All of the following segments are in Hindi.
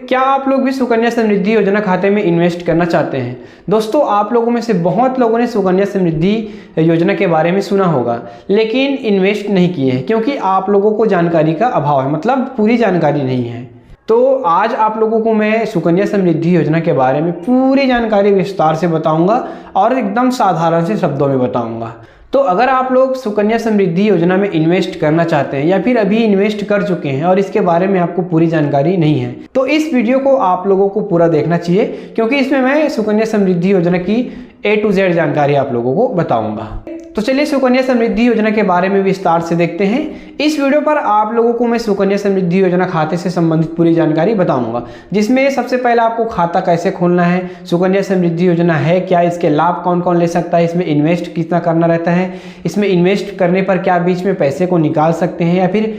क्या आप लोग भी सुकन्या समृद्धि योजना खाते में इन्वेस्ट करना चाहते हैं? दोस्तों, आप लोगों में से बहुत लोगों ने सुकन्या समृद्धि योजना के बारे में सुना होगा, लेकिन इन्वेस्ट नहीं किए हैं क्योंकि आप लोगों को जानकारी का अभाव है, मतलब पूरी जानकारी नहीं है। तो आज आप लोगों को मैं सुकन्या समृद्धि योजना के बारे में पूरी जानकारी विस्तार से बताऊंगा और एकदम साधारण से शब्दों में बताऊंगा। तो अगर आप लोग सुकन्या समृद्धि योजना में इन्वेस्ट करना चाहते हैं या फिर अभी इन्वेस्ट कर चुके हैं और इसके बारे में आपको पूरी जानकारी नहीं है, तो इस वीडियो को आप लोगों को पूरा देखना चाहिए, क्योंकि इसमें मैं सुकन्या समृद्धि योजना की A to Z जानकारी आप लोगों को बताऊंगा। तो चलिए सुकन्या समृद्धि योजना के बारे में विस्तार से देखते हैं। इस वीडियो पर आप लोगों को मैं सुकन्या समृद्धि योजना खाते से संबंधित पूरी जानकारी बताऊंगा, जिसमें सबसे पहले आपको खाता कैसे खोलना है, सुकन्या समृद्धि योजना है क्या, इसके लाभ कौन कौन ले सकता है, इसमें इन्वेस्ट कितना करना रहता है, इसमें इन्वेस्ट करने पर क्या बीच में पैसे को निकाल सकते हैं, या फिर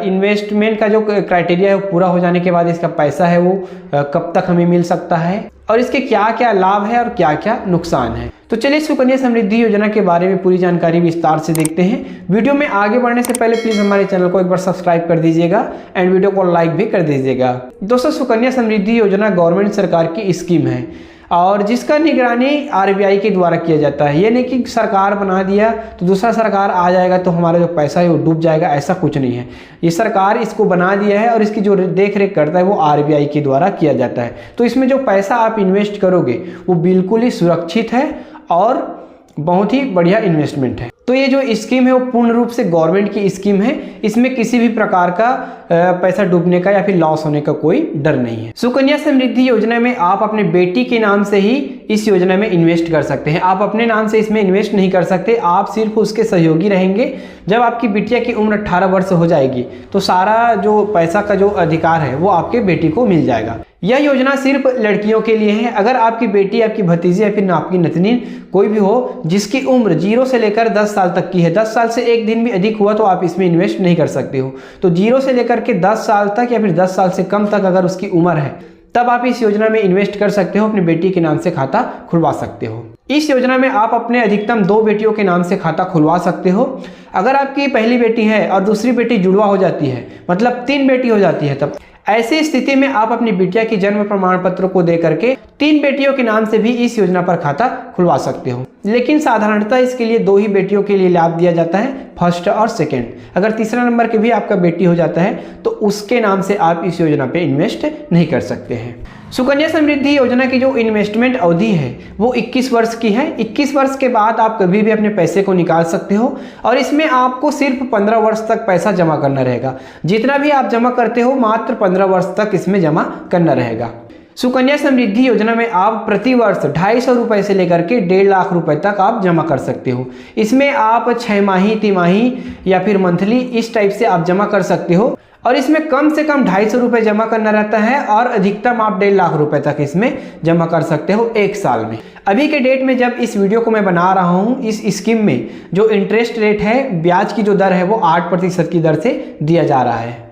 इन्वेस्टमेंट का जो क्राइटेरिया है वो पूरा हो जाने के बाद इसका पैसा है वो कब तक हमें मिल सकता है, और इसके क्या क्या लाभ है और क्या क्या नुकसान है। तो चलिए सुकन्या समृद्धि योजना के बारे में पूरी जानकारी विस्तार से देखते हैं। वीडियो में आगे बढ़ने से पहले प्लीज हमारे चैनल को एक बार सब्सक्राइब कर दीजिएगा एंड वीडियो को लाइक भी कर दीजिएगा। दोस्तों, सुकन्या समृद्धि योजना गवर्नमेंट सरकार की स्कीम है और जिसका निगरानी RBI के द्वारा किया जाता है। ये नहीं कि सरकार बना दिया तो दूसरा सरकार आ जाएगा तो हमारा जो पैसा है वो डूब जाएगा, ऐसा कुछ नहीं है। ये सरकार इसको बना दिया है और इसकी जो देख रेख करता है वो RBI के द्वारा किया जाता है। तो इसमें जो पैसा आप इन्वेस्ट करोगे वो बिल्कुल ही सुरक्षित है और बहुत ही बढ़िया इन्वेस्टमेंट है। तो ये जो स्कीम है वो पूर्ण रूप से गवर्नमेंट की स्कीम है, इसमें किसी भी प्रकार का पैसा डूबने का या फिर लॉस होने का कोई डर नहीं है। सुकन्या समृद्धि योजना में आप अपने बेटी के नाम से ही इस योजना में इन्वेस्ट कर सकते हैं। आप अपने नाम से इसमें इन्वेस्ट नहीं कर सकते, आप सिर्फ उसके सहयोगी रहेंगे। जब आपकी बिटिया की उम्र 18 वर्ष हो जाएगी तो सारा जो पैसा का जो अधिकार है वो आपके बेटी को मिल जाएगा। यह योजना सिर्फ लड़कियों के लिए है। अगर आपकी बेटी, आपकी भतीजी या फिर आपकी नतनी कोई भी हो जिसकी उम्र 0 से लेकर 10 साल तक की है, 10 साल से एक दिन भी अधिक हुआ तो आप इसमें इन्वेस्ट नहीं कर सकते हो। तो 0 से लेकर के 10 साल तक या फिर 10 साल से कम तक अगर उसकी उम्र है तब आप इस योजना में इन्वेस्ट कर सकते हो, अपनी बेटी के नाम से खाता खुलवा सकते हो। इस योजना में आप अपने अधिकतम 2 बेटियों के नाम से खाता खुलवा सकते हो। अगर आपकी पहली बेटी है और दूसरी बेटी जुड़वा हो जाती है, मतलब 3 बेटी हो जाती है, तब ऐसी स्थिति में आप अपनी बिटिया की जन्म प्रमाण पत्र को दे करके 3 बेटियों के नाम से भी इस योजना पर खाता खुलवा सकते हो। लेकिन साधारणतः इसके लिए 2 ही बेटियों के लिए लाभ दिया जाता है, फर्स्ट और सेकंड। अगर तीसरा नंबर के भी आपका बेटी हो जाता है तो उसके नाम से आप इस योजना पे इन्वेस्ट नहीं कर सकते हैं। सुकन्या समृद्धि योजना की जो इन्वेस्टमेंट अवधि है वो 21 वर्ष की है। 21 वर्ष के बाद आप कभी भी अपने पैसे को निकाल सकते हो और इसमें आपको सिर्फ 15 वर्ष तक पैसा जमा करना रहेगा। जितना भी आप जमा करते हो मात्र 15 वर्ष तक इसमें जमा करना रहेगा। सुकन्या समृद्धि योजना में आप प्रति वर्ष 250 रुपए से लेकर के 1.5 लाख रुपए तक आप जमा कर सकते हो। इसमें आप 6 माही, तिमाही या फिर मंथली इस टाइप से आप जमा कर सकते हो और इसमें कम से कम 250 रुपए जमा करना रहता है और अधिकतम आप 1.5 लाख रुपए तक इसमें जमा कर सकते हो 1 साल में। अभी के डेट में जब इस वीडियो को मैं बना रहा हूँ, इस स्कीम में जो इंटरेस्ट रेट है, ब्याज की जो दर है वो 8% की दर से दिया जा रहा है।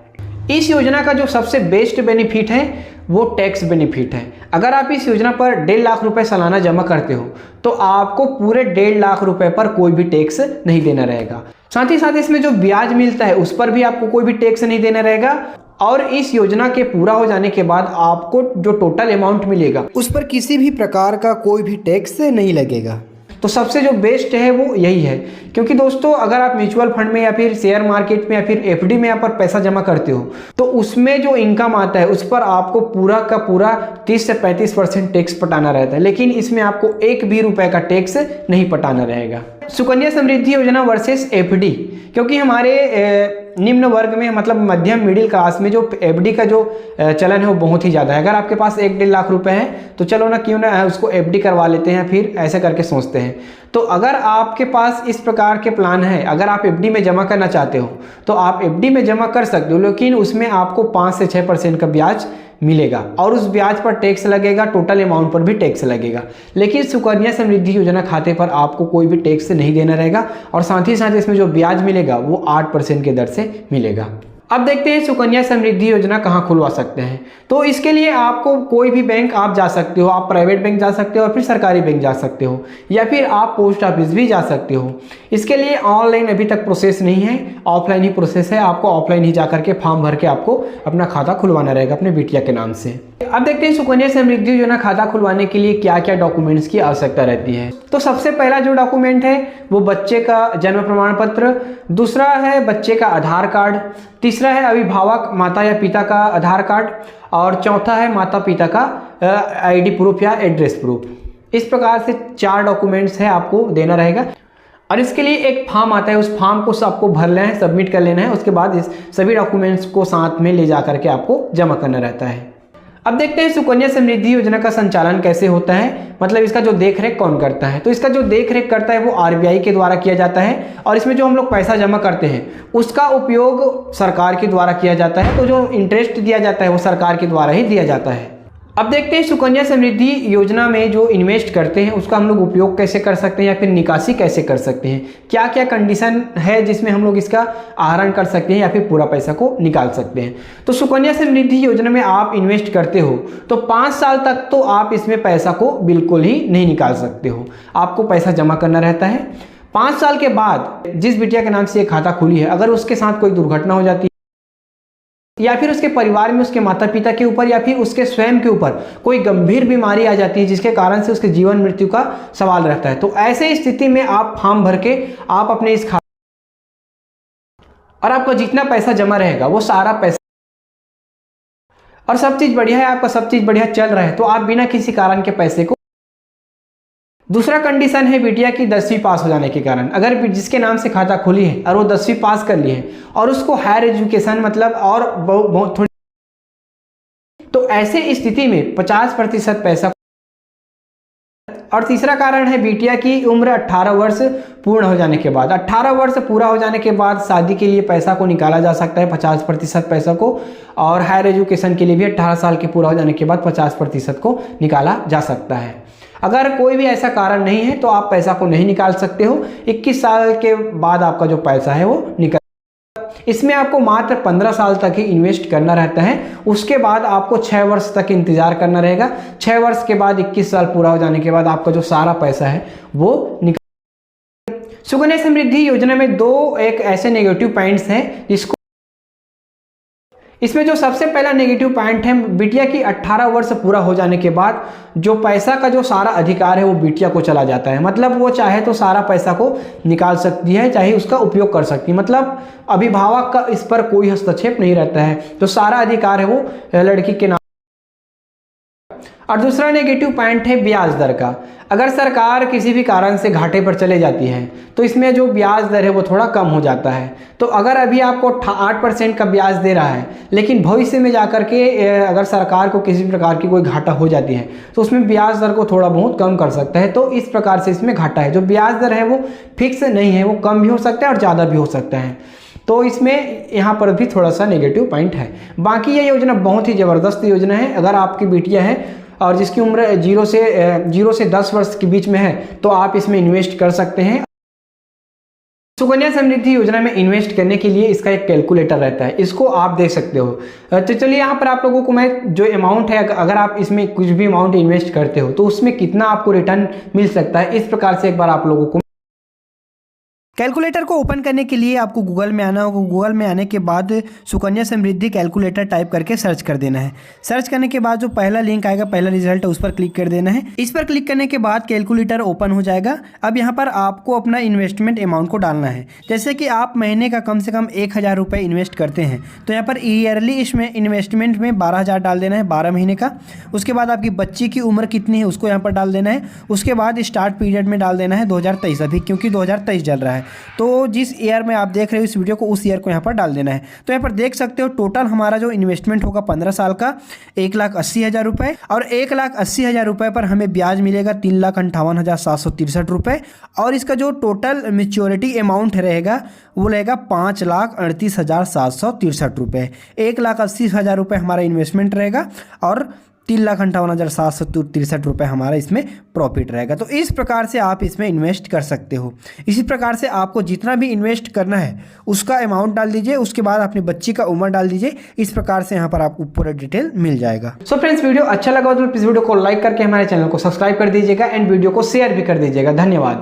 इस योजना का जो सबसे बेस्ट बेनिफिट है वो टैक्स बेनिफिट है। अगर आप इस योजना पर 1.5 लाख रुपए सालाना जमा करते हो तो आपको पूरे 1.5 लाख रुपए पर कोई भी टैक्स नहीं देना रहेगा। साथ ही साथ इसमें जो ब्याज मिलता है उस पर भी आपको कोई भी टैक्स नहीं देना रहेगा और इस योजना के पूरा हो जाने के बाद आपको जो टोटल अमाउंट मिलेगा उस पर किसी भी प्रकार का कोई भी टैक्स नहीं लगेगा। तो सबसे जो बेस्ट है वो यही है, क्योंकि दोस्तों अगर आप म्यूचुअल फंड में या फिर शेयर मार्केट में या फिर FD में यहाँ पर पैसा जमा करते हो तो उसमें जो इनकम आता है उस पर आपको पूरा का पूरा 30 से 35% टैक्स पटाना रहता है, लेकिन इसमें आपको 1 भी रुपए का टैक्स नहीं पटाना रहेगा। सुकन्या समृद्धि योजना वर्सेस FD, क्योंकि हमारे निम्न वर्ग में, मतलब मध्यम मिडिल क्लास में जो FD का जो चलन है वो बहुत ही ज़्यादा है। अगर आपके पास 1-1.5 लाख रुपए है तो चलो ना क्यों ना उसको FD करवा लेते हैं, फिर ऐसा करके सोचते हैं। तो अगर आपके पास इस प्रकार के प्लान है, अगर आप FD में जमा करना चाहते हो तो आप FD में जमा कर सकते हो, लेकिन उसमें आपको 5 से 6% का ब्याज मिलेगा और उस ब्याज पर टैक्स लगेगा, टोटल अमाउंट पर भी टैक्स लगेगा। लेकिन सुकन्या समृद्धि योजना खाते पर आपको कोई भी टैक्स नहीं देना रहेगा और साथ ही साथ इसमें जो ब्याज मिलेगा वो 8% की दर से मिलेगा। अब देखते हैं सुकन्या समृद्धि योजना कहाँ खुलवा सकते हैं। तो इसके लिए आपको कोई भी बैंक आप जा सकते हो, आप प्राइवेट बैंक जा सकते हो और फिर सरकारी बैंक जा सकते हो, या फिर आप पोस्ट ऑफिस भी जा सकते हो। इसके लिए ऑनलाइन अभी तक प्रोसेस नहीं है, ऑफलाइन ही प्रोसेस है। आपको ऑफलाइन ही जा करके फॉर्म भर के आपको अपना खाता खुलवाना रहेगा अपने बिटिया के नाम से। अब देखते हैं सुकन्या समृद्धि योजना खाता खुलवाने के लिए क्या क्या डॉक्यूमेंट्स की आवश्यकता रहती है। तो सबसे पहला जो डॉक्यूमेंट है वो बच्चे का जन्म प्रमाण पत्र, दूसरा है बच्चे का आधार कार्ड, तीसरा है अभिभावक माता या पिता का आधार कार्ड, और चौथा है माता पिता का आईडी प्रूफ या एड्रेस प्रूफ। इस प्रकार से 4 डॉक्यूमेंट्स है आपको देना रहेगा। और इसके लिए एक फॉर्म आता है, उस फॉर्म को सबको भर लेना है, सबमिट कर लेना है। उसके बाद इस सभी डॉक्यूमेंट्स को साथ में ले जा करके आपको जमा करना रहता है। अब देखते हैं सुकन्या समृद्धि योजना का संचालन कैसे होता है, मतलब इसका जो देखरेख कौन करता है। तो इसका जो देखरेख करता है वो आरबीआई के द्वारा किया जाता है, और इसमें जो हम लोग पैसा जमा करते हैं उसका उपयोग सरकार के द्वारा किया जाता है। तो जो इंटरेस्ट दिया जाता है वो सरकार के द्वारा ही दिया जाता है। अब देखते हैं सुकन्या समृद्धि योजना में जो इन्वेस्ट करते हैं उसका हम लोग उपयोग कैसे कर सकते हैं या फिर निकासी कैसे कर सकते हैं, क्या क्या कंडीशन है जिसमें हम लोग इसका आहरण कर सकते हैं या फिर पूरा पैसा को निकाल सकते हैं। तो सुकन्या समृद्धि योजना में आप इन्वेस्ट करते हो तो 5 साल तक तो आप इसमें पैसा को बिल्कुल ही नहीं निकाल सकते हो, आपको पैसा जमा करना रहता है। 5 साल के बाद जिस बिटिया के नाम से ये खाता खुली है, अगर उसके साथ कोई दुर्घटना हो जाती है या फिर उसके परिवार में उसके माता पिता के ऊपर या फिर उसके स्वयं के ऊपर कोई गंभीर बीमारी आ जाती है जिसके कारण से उसके जीवन मृत्यु का सवाल रहता है, तो ऐसे स्थिति में आप फॉर्म भर के आप अपने इस खाता और आपका जितना पैसा जमा रहेगा वो सारा पैसा, और सब चीज बढ़िया है, आपका सब चीज बढ़िया चल रहा है, तो आप बिना किसी कारण के पैसे को। दूसरा कंडीशन है बिटिया की 10वीं पास हो जाने के कारण। अगर जिसके नाम से खाता खुली है और वो 10वीं पास कर लिए है और उसको हायर एजुकेशन मतलब और बहुत थोड़ी, तो ऐसे स्थिति में 50% पैसा। और तीसरा कारण है बिटिया की उम्र 18 वर्ष पूर्ण हो जाने के बाद। 18 वर्ष पूरा हो जाने के बाद शादी के लिए पैसा को निकाला जा सकता है, 50% पैसा को, और हायर एजुकेशन के लिए भी 18 साल के पूरा हो जाने के बाद 50% को निकाला जा सकता है। अगर कोई भी ऐसा कारण नहीं है तो आप पैसा को नहीं निकाल सकते हो। 21 साल के बाद आपका जो पैसा है वो निकल, इसमें आपको मात्र 15 साल तक ही इन्वेस्ट करना रहता है। उसके बाद आपको 6 वर्ष तक इंतजार करना रहेगा। 6 वर्ष के बाद 21 साल पूरा हो जाने के बाद आपका जो सारा पैसा है वो निकल। सुकन्या समृद्धि योजना में 2 एक ऐसे नेगेटिव पॉइंट्स हैं जिसको, इसमें जो सबसे पहला नेगेटिव पॉइंट है, बिटिया की 18 वर्ष पूरा हो जाने के बाद जो पैसा का जो सारा अधिकार है वो बिटिया को चला जाता है। मतलब वो चाहे तो सारा पैसा को निकाल सकती है, चाहे उसका उपयोग कर सकती है, मतलब अभिभावक का इस पर कोई हस्तक्षेप नहीं रहता है, तो सारा अधिकार है वो लड़की के नाम। और दूसरा नेगेटिव पॉइंट है ब्याज दर का। अगर सरकार किसी भी कारण से घाटे पर चले जाती है तो इसमें जो ब्याज दर है वो थोड़ा कम हो जाता है। तो अगर अभी आपको 8% का ब्याज दे रहा है, लेकिन भविष्य में जाकर के अगर सरकार को किसी प्रकार की कोई घाटा हो जाती है तो उसमें ब्याज दर को थोड़ा बहुत कम कर सकता है। तो इस प्रकार से इसमें घाटा है। जो ब्याज दर है वो फिक्स नहीं है, वो कम भी हो सकता है और ज़्यादा भी हो सकता है। तो इसमें यहाँ पर भी थोड़ा सा नेगेटिव पॉइंट है। बाकी ये योजना बहुत ही ज़बरदस्त योजना है। अगर आपकी बिटिया है और जिसकी उम्र 0 से 10 वर्ष के बीच में है तो आप इसमें इन्वेस्ट कर सकते हैं। सुकन्या समृद्धि योजना में इन्वेस्ट करने के लिए इसका एक कैलकुलेटर रहता है, इसको आप देख सकते हो। तो चलिए यहाँ पर आप लोगों को मैं जो अमाउंट है, अगर आप इसमें कुछ भी अमाउंट इन्वेस्ट करते हो तो उसमें कितना आपको रिटर्न मिल सकता है, इस प्रकार से एक बार आप लोगों को। कैलकुलेटर को ओपन करने के लिए आपको गूगल में आना होगा। गूगल में आने के बाद सुकन्या समृद्धि कैलकुलेटर टाइप करके सर्च कर देना है। सर्च करने के बाद जो पहला लिंक आएगा, पहला रिजल्ट है, उस पर क्लिक कर देना है। इस पर क्लिक करने के बाद कैलकुलेटर ओपन हो जाएगा। अब यहाँ पर आपको अपना इन्वेस्टमेंट अमाउंट को डालना है। जैसे कि आप महीने का कम से कम 1000 रुपये इन्वेस्ट करते हैं तो यहाँ पर ईयरली इसमें इन्वेस्टमेंट में 12,000 डाल देना है 12 महीने का। उसके बाद आपकी बच्ची की उम्र कितनी है उसको यहाँ पर डाल देना है। उसके बाद स्टार्ट पीरियड में डाल देना है 2023, अभी क्योंकि 2023 चल रहा है। तो जिस ईयर में आप देख रहे हो इस वीडियो को, उस ईयर को यहाँ पर डाल देना है। तो यहाँ पर देख सकते हो टोटल हमारा जो इन्वेस्टमेंट होगा 15 साल का 1,80,000 रुपये, और 1,80,000 रुपये पर हमें ब्याज मिलेगा 3,58,763 रुपये। और इसका जो टोटल मैच्योरिटी अमाउंट रहेगा वो रहेगा 5,38,763 रुपये। 1,80,000 रुपये हमारा इन्वेस्टमेंट रहेगा और 3,58,763 रुपये हमारा इसमें प्रॉफिट रहेगा। तो इस प्रकार से आप इसमें इन्वेस्ट कर सकते हो। इसी प्रकार से आपको जितना भी इन्वेस्ट करना है उसका अमाउंट डाल दीजिए, उसके बाद अपनी बच्ची का उम्र डाल दीजिए। इस प्रकार से यहाँ पर आपको पूरा डिटेल मिल जाएगा। सो फ्रेंड्स, वीडियो अच्छा लगा तो इस वीडियो को लाइक करके हमारे चैनल को सब्सक्राइब कर दीजिएगा एंड वीडियो को शेयर भी कर दीजिएगा। धन्यवाद।